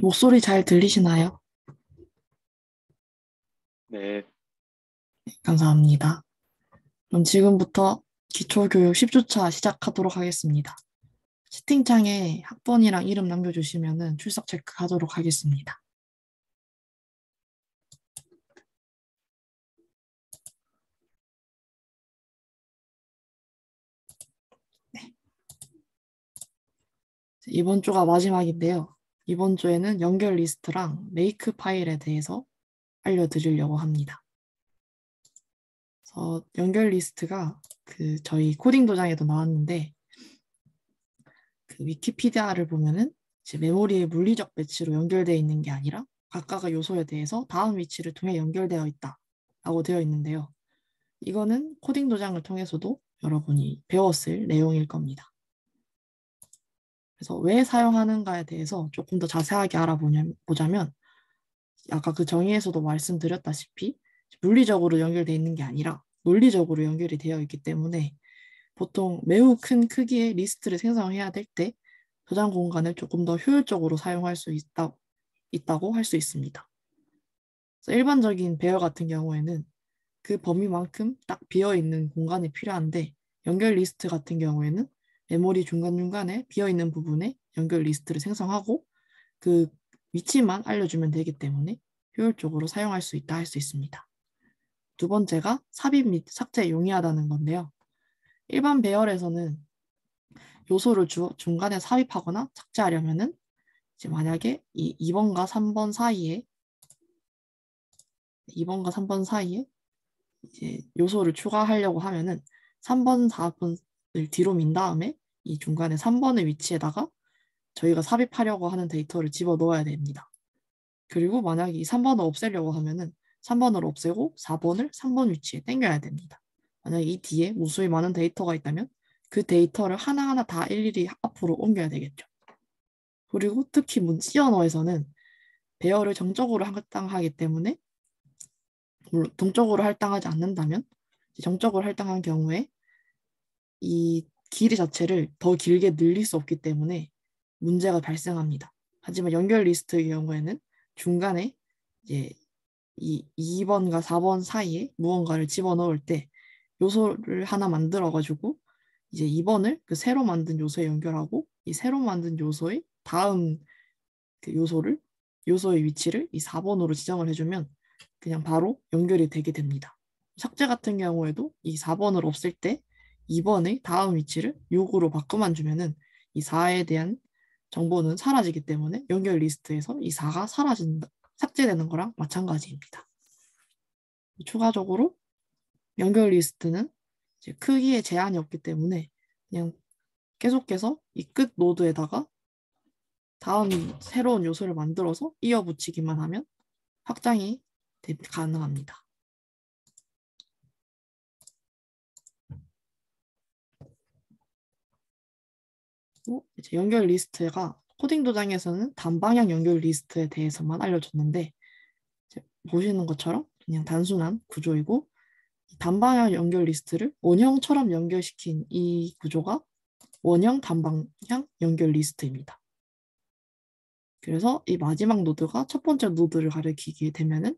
목소리 잘 들리시나요? 네, 감사합니다. 그럼 지금부터 기초교육 10주차 시작하도록 하겠습니다. 채팅창에 학번이랑 이름 남겨주시면 출석 체크하도록 하겠습니다. 네. 이번 주가 마지막인데요. 이번 주에는 연결 리스트랑 메이크 파일에 대해서 알려드리려고 합니다. 그래서 연결 리스트가 저희 코딩 도장에도 나왔는데 위키피디아를 보면은 이제 메모리의 물리적 배치로 연결되어 있는 게 아니라 각각의 요소에 대해서 다음 위치를 통해 연결되어 있다라고 되어 있는데요. 이거는 코딩 도장을 통해서도 여러분이 배웠을 내용일 겁니다. 그래서 왜 사용하는가에 대해서 조금 더 자세하게 알아보자면 아까 그 정의에서도 말씀드렸다시피 물리적으로 연결되어 있는 게 아니라 논리적으로 연결이 되어 있기 때문에 보통 매우 큰 크기의 리스트를 생성해야 될 때 저장 공간을 조금 더 효율적으로 사용할 수 있다고 할 수 있습니다. 그래서 일반적인 배열 같은 경우에는 그 범위만큼 딱 비어있는 공간이 필요한데 연결 리스트 같은 경우에는 메모리 중간중간에 비어있는 부분에 연결 리스트를 생성하고 그 위치만 알려주면 되기 때문에 효율적으로 사용할 수 있다 할 수 있습니다. 두 번째가 삽입 및 삭제에 용이하다는 건데요. 일반 배열에서는 요소를 중간에 삽입하거나 삭제하려면은 이제 만약에 이 2번과 3번 사이에 2번과 3번 사이에 이제 요소를 추가하려고 하면은 3번, 4번을 뒤로 민 다음에 이 중간에 3번의 위치에다가 저희가 삽입하려고 하는 데이터를 집어 넣어야 됩니다. 그리고 만약에 이 3번을 없애려고 하면은 3번을 없애고 4번을 3번 위치에 당겨야 됩니다. 만약에 이 뒤에 무수히 많은 데이터가 있다면 그 데이터를 하나하나 다 일일이 앞으로 옮겨야 되겠죠. 그리고 특히 C 언어에서는 배열을 정적으로 할당하기 때문에 물론 동적으로 할당하지 않는다면 정적으로 할당한 경우에 이 길이 자체를 더 길게 늘릴 수 없기 때문에 문제가 발생합니다. 하지만 연결 리스트의 경우에는 중간에 이제 이 2번과 4번 사이에 무언가를 집어넣을 때 요소를 하나 만들어가지고 이제 2번을 그 새로 만든 요소에 연결하고 이 새로 만든 요소의 다음 그 요소의 위치를 이 4번으로 지정을 해주면 그냥 바로 연결이 되게 됩니다. 삭제 같은 경우에도 이 4번을 없앨 때 2번의 다음 위치를 6으로 바꿔만 주면은 이 4에 대한 정보는 사라지기 때문에 연결 리스트에서 이 4가 삭제되는 거랑 마찬가지입니다. 추가적으로 연결 리스트는 이제 크기에 제한이 없기 때문에 그냥 계속해서 이 끝 노드에다가 다음 새로운 요소를 만들어서 이어붙이기만 하면 확장이 가능합니다. 이제 연결 리스트가 코딩 도장에서는 단방향 연결 리스트에 대해서만 알려줬는데 보시는 것처럼 그냥 단순한 구조이고 단방향 연결 리스트를 원형처럼 연결시킨 이 구조가 원형 단방향 연결 리스트입니다. 그래서 이 마지막 노드가 첫 번째 노드를 가리키게 되면은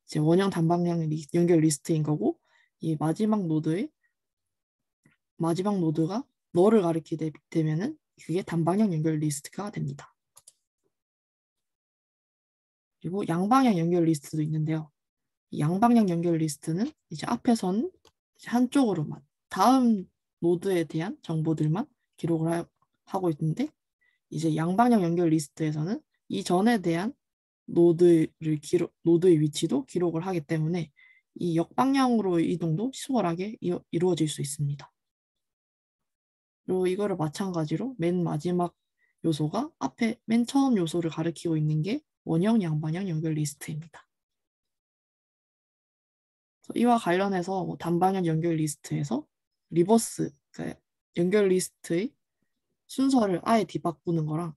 이제 원형 단방향 연결 리스트인 거고 이 마지막 노드가 너를 가리키게 되면은 그게 단방향 연결 리스트가 됩니다. 그리고 양방향 연결 리스트도 있는데요. 이 양방향 연결 리스트는 이제 앞에서는 이제 한쪽으로만 다음 노드에 대한 정보들만 기록을 하고 있는데 이제 양방향 연결 리스트에서는 이전에 대한 노드의 위치도 기록을 하기 때문에 이 역방향으로의 이동도 수월하게 이루어질 수 있습니다. 그리고 이거를 마찬가지로 맨 마지막 요소가 앞에 맨 처음 요소를 가리키고 있는 게 원형 양방향 연결 리스트입니다. 이와 관련해서 뭐 단방향 연결 리스트에서 리버스, 그러니까 연결 리스트의 순서를 아예 뒤바꾸는 거랑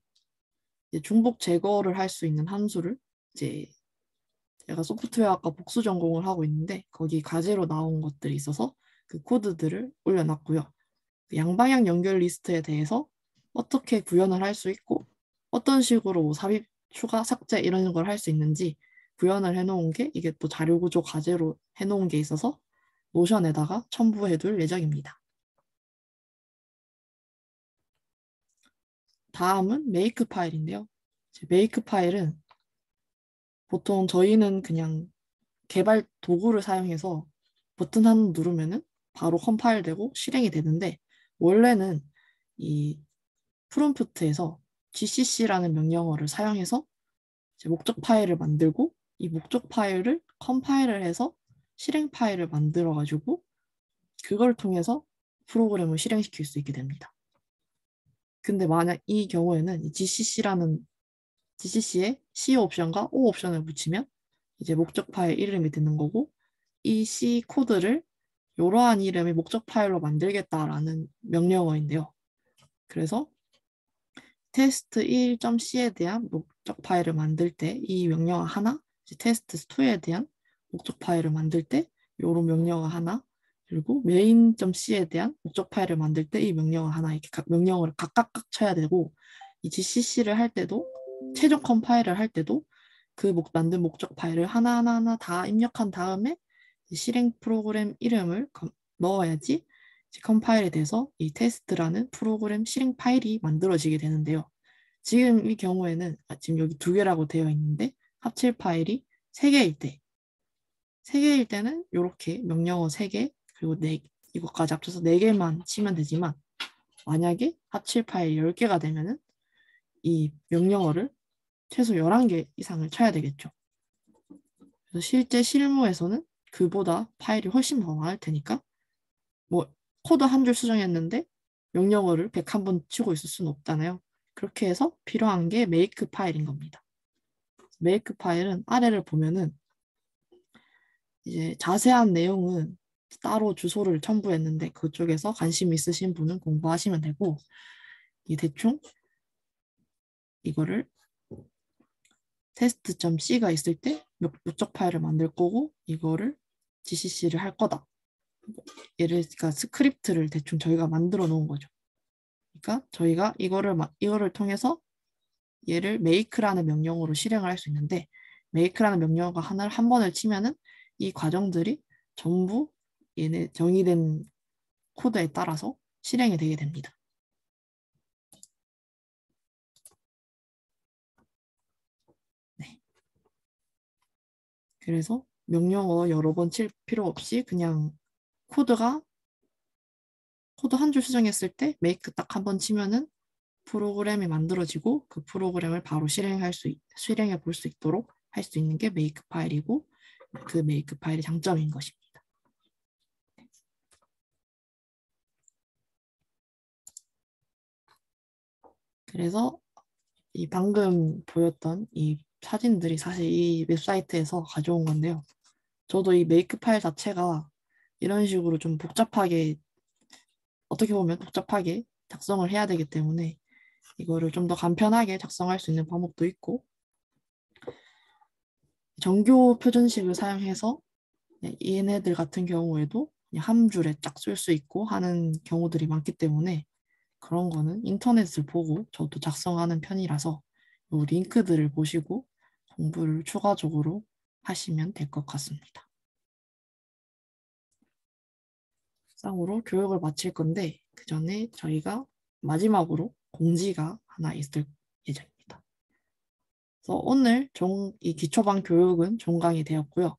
이제 중복 제거를 할 수 있는 함수를 이제 제가 소프트웨어학과 복수 전공을 하고 있는데 거기 과제로 나온 것들이 있어서 그 코드들을 올려놨고요. 그 양방향 연결 리스트에 대해서 어떻게 구현을 할 수 있고 어떤 식으로 삽입 추가, 삭제 이런 걸 할 수 있는지 구현을 해놓은 게 이게 또 자료 구조 과제로 해놓은 게 있어서 노션에다가 첨부해둘 예정입니다. 다음은 메이크 파일인데요. 메이크 파일은 보통 저희는 그냥 개발 도구를 사용해서 버튼 한 누르면은 바로 컴파일되고 실행이 되는데 원래는 이 프롬프트에서 gcc라는 명령어를 사용해서 목적 파일을 만들고 이 목적 파일을 컴파일을 해서 실행 파일을 만들어 가지고 그걸 통해서 프로그램을 실행시킬 수 있게 됩니다. 근데 만약 이 경우에는 GCC에 C 옵션과 O 옵션을 붙이면 이제 목적 파일 이름이 되는 거고 이 C 코드를 이러한 이름의 목적 파일로 만들겠다라는 명령어인데요. 그래서 테스트 1.c에 대한 목적 파일을 만들 때 이 명령어 하나, 테스트 2에 대한 목적 파일을 만들 때 이런 명령어 하나, 그리고 main.c에 대한 목적 파일을 만들 때 이 명령어 하나 이렇게 명령어를 각각 쳐야 되고 이 GCC를 할 때도 최종 컴파일을 할 때도 그 만든 목적 파일을 하나하나 다 입력한 다음에 실행 프로그램 이름을 넣어야지 컴파일이 돼서 이 테스트라는 프로그램 실행 파일이 만들어지게 되는데요. 지금 이 경우에는 지금 여기 2개라고 되어 있는데 합칠 파일이 3개일 때 3개일 때는 이렇게 명령어 3개 그리고 이것까지 합쳐서 4개만 치면 되지만 만약에 합칠 파일 10개가 되면은 이 명령어를 최소 11개 이상을 쳐야 되겠죠. 그래서 실제 실무에서는 그보다 파일이 훨씬 더 많을 테니까 뭐 코드 한 줄 수정했는데 명령어를 101번 치고 있을 수는 없잖아요. 그렇게 해서 필요한 게 메이크 파일인 겁니다. 메이크 파일은 아래를 보면은 이제 자세한 내용은 따로 주소를 첨부했는데 그쪽에서 관심 있으신 분은 공부하시면 되고 이 대충 이거를 테스트.c가 있을 때 목적 파일을 만들 거고 이거를 GCC를 할 거다. 그러니까 스크립트를 대충 저희가 만들어 놓은 거죠. 그러니까 저희가 이거를 통해서 얘를 make라는 명령어로 실행을 할 수 있는데 make라는 명령어가 하나를 한 번을 치면은 이 과정들이 전부 얘네 정의된 코드에 따라서 실행이 되게 됩니다. 네. 그래서 명령어 여러 번 칠 필요 없이 그냥 코드 한 줄 수정했을 때 make 딱 한 번 치면은 프로그램이 만들어지고 그 프로그램을 바로 실행해 볼 수 있도록 할 수 있는 게 make 파일이고 그 make 파일의 장점인 것입니다. 그래서 이 방금 보였던 이 사진들이 사실 이 웹사이트에서 가져온 건데요. 저도 이 메이크 파일 자체가 이런 식으로 좀 복잡하게 어떻게 보면 복잡하게 작성을 해야 되기 때문에 이거를 좀 더 간편하게 작성할 수 있는 방법도 있고 정교 표준식을 사용해서 얘네들 같은 경우에도 그냥 한 줄에 쫙 쓸 수 있고 하는 경우들이 많기 때문에 그런 거는 인터넷을 보고 저도 작성하는 편이라서 이 링크들을 보시고 공부를 추가적으로 하시면 될 것 같습니다. 쌍으로 교육을 마칠 건데 그 전에 저희가 마지막으로 공지가 하나 있을 예정입니다. 그래서 오늘 이 기초반 교육은 종강이 되었고요.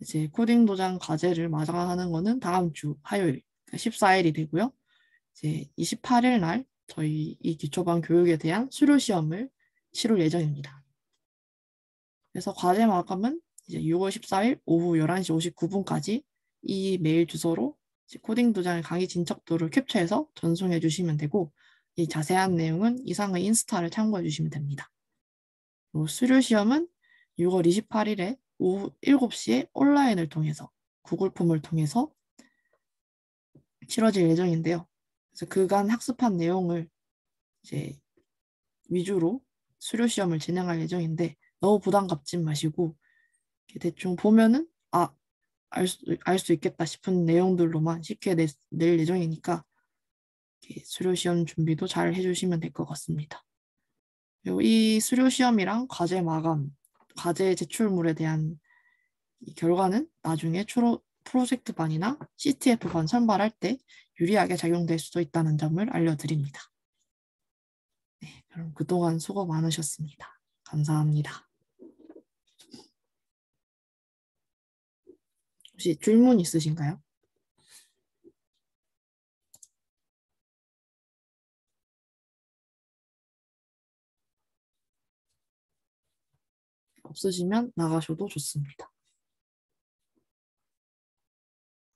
이제 코딩 도장 과제를 마감하는 거는 다음 주 화요일 14일이 되고요. 이제 28일 날 저희 이 기초반 교육에 대한 수료 시험을 치룰 예정입니다. 그래서 과제 마감은 이제 6월 14일 오후 11시 59분까지 이 메일 주소로 코딩 도장의 강의 진척도를 캡처해서 전송해 주시면 되고 이 자세한 내용은 이상의 인스타를 참고해 주시면 됩니다. 수료 시험은 6월 28일에 오후 7시에 온라인을 통해서 구글 폼을 통해서 치러질 예정인데요. 그래서 그간 학습한 내용을 이제 위주로 수료 시험을 진행할 예정인데 너무 부담 갖지 마시고 대충 보면은 알 수 있겠다 싶은 내용들로만 쉽게 낼 예정이니까 수료 시험 준비도 잘 해주시면 될 것 같습니다. 그리고 이 수료 시험이랑 과제 마감, 과제 제출물에 대한 이 결과는 나중에 프로젝트반이나 CTF반 선발할 때 유리하게 작용될 수도 있다는 점을 알려드립니다. 네, 그럼 그동안 수고 많으셨습니다. 감사합니다. 혹시 질문 있으신가요? 없으시면 나가셔도 좋습니다.